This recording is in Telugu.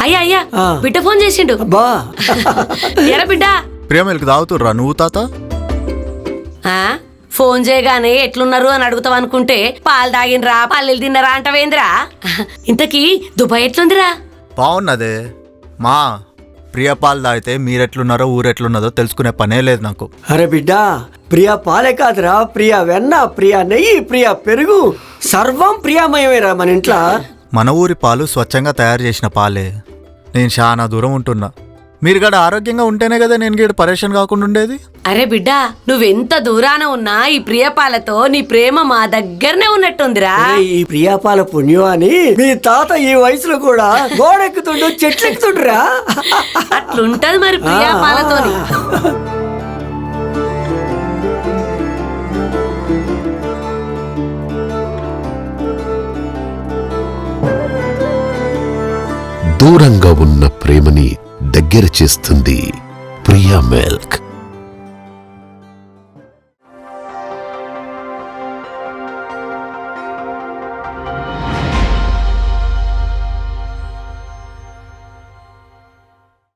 అయ్యా బిడ్డ ఫోన్ చేసిండు. బా ఎరా బిడ్డ, ప్రియా మిల్క్ తాగుతుర్రా నువ్వు తాత? ఫోన్ చేయగానే ఎట్లున్నారు అని అడుగుతావు అనుకుంటే పాలు తాగినరా పల్లెలు తిన్నరా అంటవేంద్రా? ఇంతకీ దుబాయ్ ఎట్లుందిరా? బాగున్నదే మా. ప్రియా పాలు తాగితే మీరెట్లున్నారో ఊరెట్లున్నదో తెలుసుకునే పనే లేదు నాకు. అరే బిడ్డ, ప్రియా పాలే కాదురా, ప్రియా వెన్న, ప్రియా నెయ్యి, ప్రియా పెరుగు, సర్వం ప్రియామయమేరా మన ఇంట్లో. మన ఊరి పాలు స్వచ్ఛంగా తయారు చేసిన పాలే. నేను చాలా దూరం ఉంటున్నా. మీరు గడ ఆరోగ్యంగా ఉంటేనే కదా నేను గడ పరేషాన్ కాకుండా ఉండేది. అరే బిడ్డ, నువ్వెంత దూరాన ఉన్నా ఈ ప్రియపాలతో నీ ప్రేమ మా దగ్గరనే ఉన్నట్టుందిరా. ఈ ప్రియాపాల పుణ్యం అని మీ తాత ఈ వయసులో కూడా గోడెక్కుతుండు, చెట్లెక్కుతుండ్రా. అట్లుంటది మరి ప్రియపాలతోని. దూరంగా ఉన్న ప్రేమని దగ్గర చేస్తుంది ప్రియా మిల్క్.